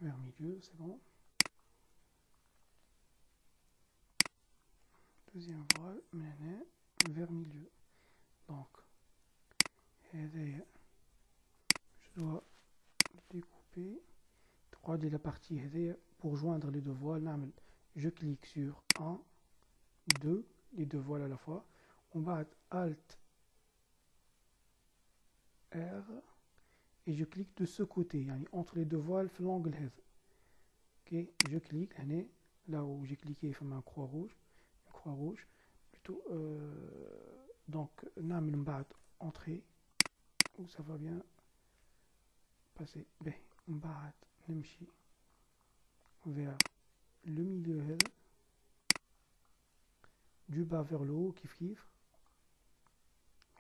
vers milieu, c'est bon. Deuxième voile, vers milieu. Donc, je dois découper 3 de la partie pour joindre les deux voiles. Je clique sur 1, 2, les deux voiles à la fois. On va Alt R et je clique de ce côté, entre les deux voiles, l'angle. Ok, je clique, là où j'ai cliqué, il fait une croix rouge, plutôt. Donc, نعمل بعد entrée où ça va bien passer. On va نمشي vers le milieu du bas vers le haut, kif.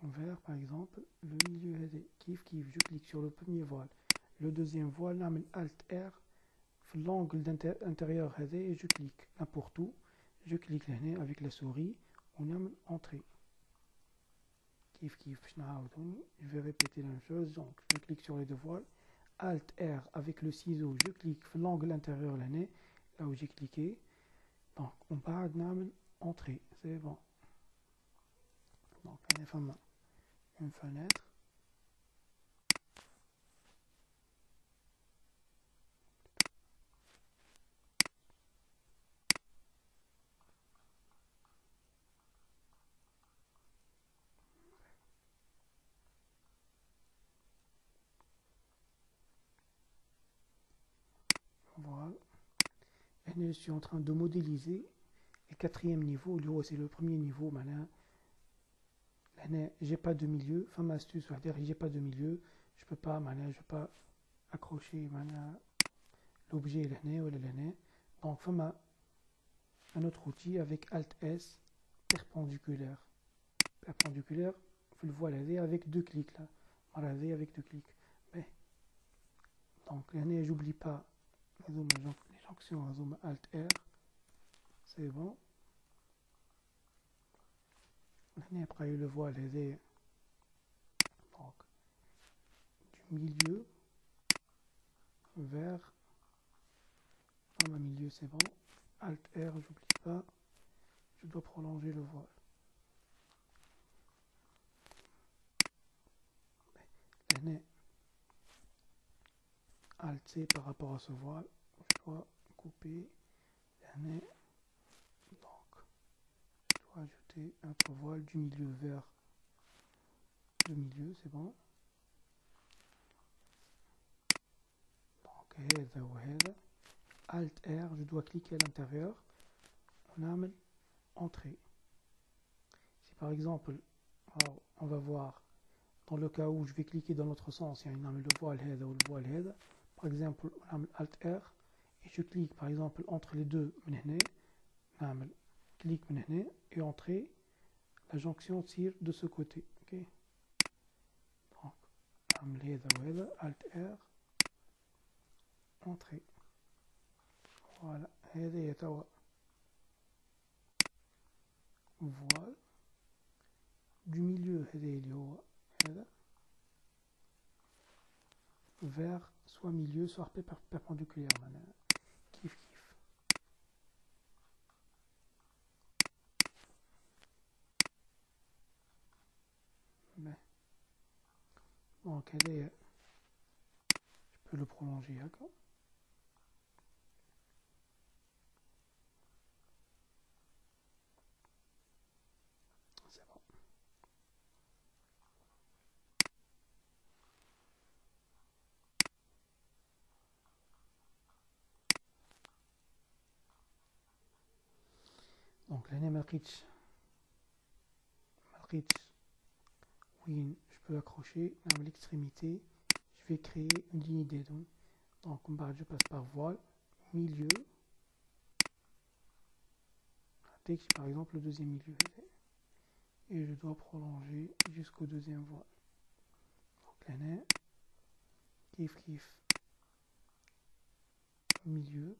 Vers, par exemple, le milieu kif. Je clique sur le premier voile. Le deuxième voile, نعمل Alt R. L'angle intérieur et je clique n'importe où. Je clique là avec la souris. On a entrée. Je vais répéter la même chose. Donc, je clique sur les deux voiles. Alt R avec le ciseau. Je clique l'angle intérieur là où j'ai cliqué. Donc, on part entrée. C'est bon. Donc, on a une fenêtre. Voilà. Et je suis en train de modéliser le quatrième niveau. C'est le premier niveau. Maintenant, j'ai pas de milieu. Femme astuce, j'ai pas de milieu. Je peux pas accrocher l'objet l'année ou l'année. Donc, femme un autre outil avec Alt S perpendiculaire. Perpendiculaire, vous le voyez avec deux clics là. Avec deux clics. Donc, l'année, j'oublie pas les jonctions, zoom Alt R. C'est bon. L'année, après, je le vois les donc du milieu vers le milieu, c'est bon. Alt R, j'oublie pas. Je dois prolonger le voile. L'année Alt C par rapport à ce voile, je dois couper l'année. Donc, je dois ajouter un autre voile du milieu vers le milieu, c'est bon. Donc, Alt R, je dois cliquer à l'intérieur. On a entrée. Si par exemple, alors, on va voir dans le cas où je vais cliquer dans l'autre sens, il y a le voile head ou le voile head. Par exemple, on a Alt R et je clique par exemple entre les deux, clic et entrée, la jonction tire de ce côté. Okay. Donc, Alt R, entrée. Voilà, voile du milieu vers soit milieu soit perpendiculaire. Kif. Donc, je peux le prolonger. D'accord. C'est bon. Donc, l'année Malkitch, oui, je peux accrocher à l'extrémité. Je vais créer une ligne d'aide. Donc, je passe par voile, milieu. Par exemple, le deuxième milieu. Et je dois prolonger jusqu'au deuxième voile. Donc, l'année, kif, milieu,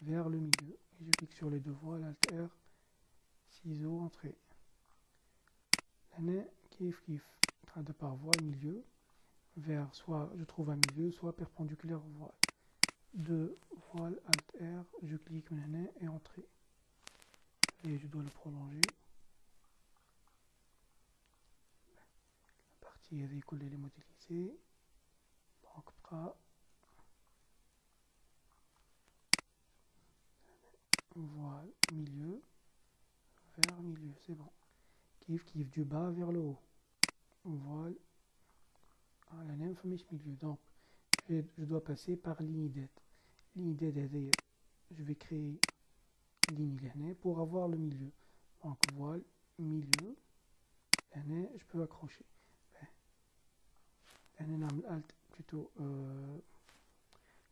vers le milieu. Et je clique sur les deux voiles, Alt R, ciseaux, entrée. L'année, kif, train de par voile, milieu. vers, soit je trouve un milieu, soit perpendiculaire au voile. 2 voile, Alt R, je clique maintenant et entrée. Et je dois le prolonger. La partie est coller les modélisés. Donc, bras. Voile, milieu, vers milieu, c'est bon. Kiff du bas vers le haut. Voile. La nymphe milieu. Donc, je dois passer par ligne d'aide. Ligne d'aide, je vais créer ligne pour avoir le milieu. Donc, voile, milieu. Je peux accrocher. Alt, plutôt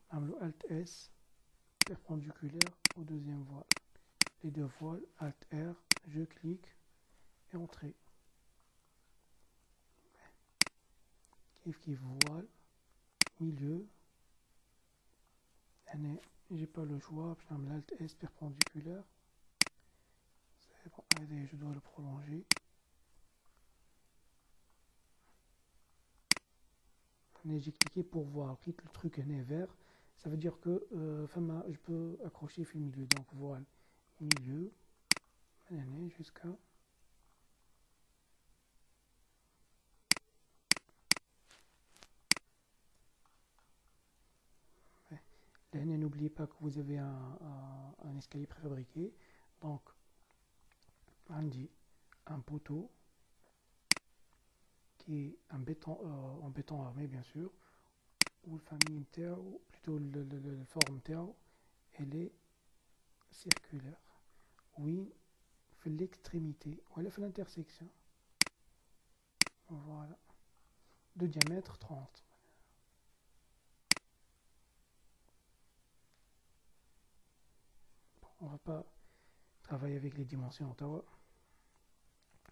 Alt S perpendiculaire au deuxième voile. Les deux voiles, Alt R, je clique et entrée. Kiff voile, milieu. J'ai pas le choix, je vais Alt S perpendiculaire. C'est bon, allez, je dois le prolonger. J'ai cliqué pour voir, clique le truc est vert, ça veut dire que je peux accrocher le milieu, donc voile, milieu, jusqu'à n'oubliez pas que vous avez un escalier préfabriqué, donc on dit un poteau qui est en béton armé bien sûr, ou la famille terre, ou plutôt la forme terre, elle est circulaire. Oui, fait l'extrémité, voilà, fait l'intersection. Voilà. De diamètre 30. Bon, on va pas travailler avec les dimensions Ottawa.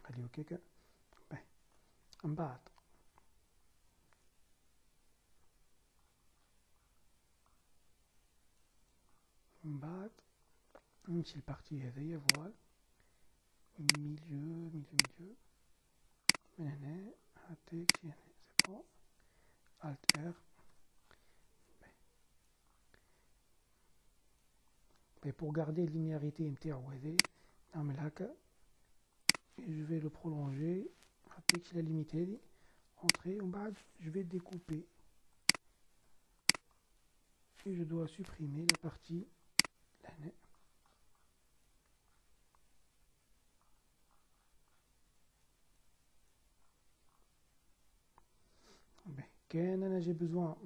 Allez, ok, que. Ben, en bas. بعد نمشي البارتي هذيا فوال ميليو من هنا حتى شي هنا سي بون Alt R. Mais pour garder linéarité نتاعو هذايا نعمل هكا et je vais le prolonger حتى la limite هذه entrée ومن بعد je vais découper et je dois supprimer la partie لهنا. J'ai besoin,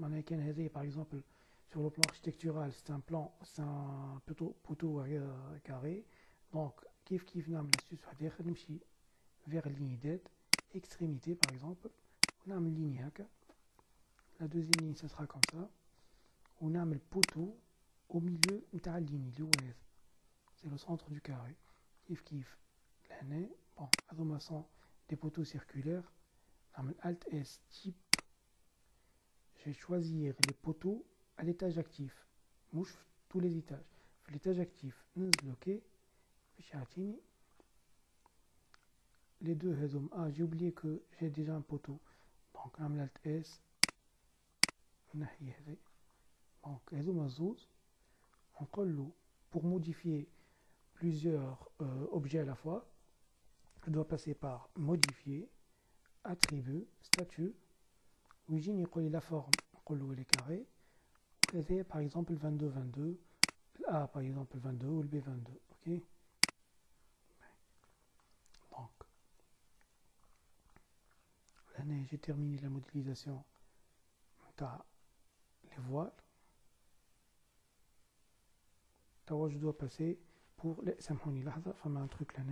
par exemple, sur le plan architectural, c'est un plan, c'est un poteau carré. Donc, kiff n'am l'astuce vers la ligne d'aide, extrémité par exemple, on a une ligne haka. La deuxième ligne, ça sera comme ça. On a le poteau au milieu de la ligne, c'est le centre du carré. Kiff, l'année, bon, à sont des poteaux circulaires, on a Alt S type. Je vais choisir les poteaux à l'étage actif. Mouche tous les étages. L'étage actif, nous bloqué. Les deux réseaux. Ah, j'ai oublié que j'ai déjà un poteau. Donc, on a Alt S. Donc, réseau mazouz. On colle l'eau. Pour modifier plusieurs objets à la fois, je dois passer par modifier, attribut, statut. ويجيني يقول لي la forme نقول له elle est carrée وهذا par exemple 22 le A par exemple 22 ou le B 22 ok. Donc là j'ai terminé la modélisation de les voiles. Je dois passer pour les سامحوني لحظة فما un truc là.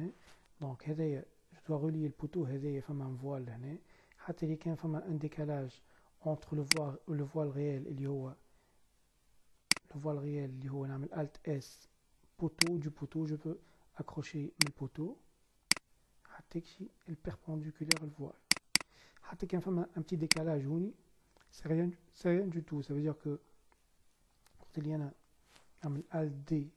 Donc هذا je dois relier le poteau هذا فما un voile là حتى اللي كان فما un décalage entre le voile réel اللي هو le voile réel اللي هو نعمل Alt S poteau du poteau je peux accrocher le poteau حتى كشي الperpendiculaire le voile حتى كان فما un petit décalage هوني c'est rien du tout. Ça veut dire que قلت لي أنا نعمل Alt D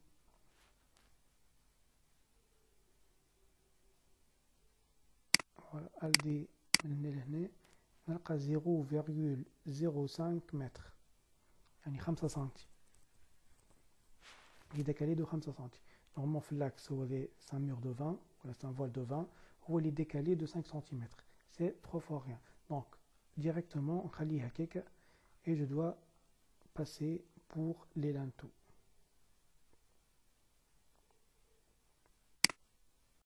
voilà Alt D من هنا لهنا نلقى 0,05 متر يعني 5 سنتي. Il est décalé de 5 centimes. Normalement, l'axe, c'est un mur de 20, voilà, c'est un voile de 20, où il est décalé de 5 cm. C'est trop fort rien. Donc, directement, on khalli hakeka, et je dois passer pour les linteaux.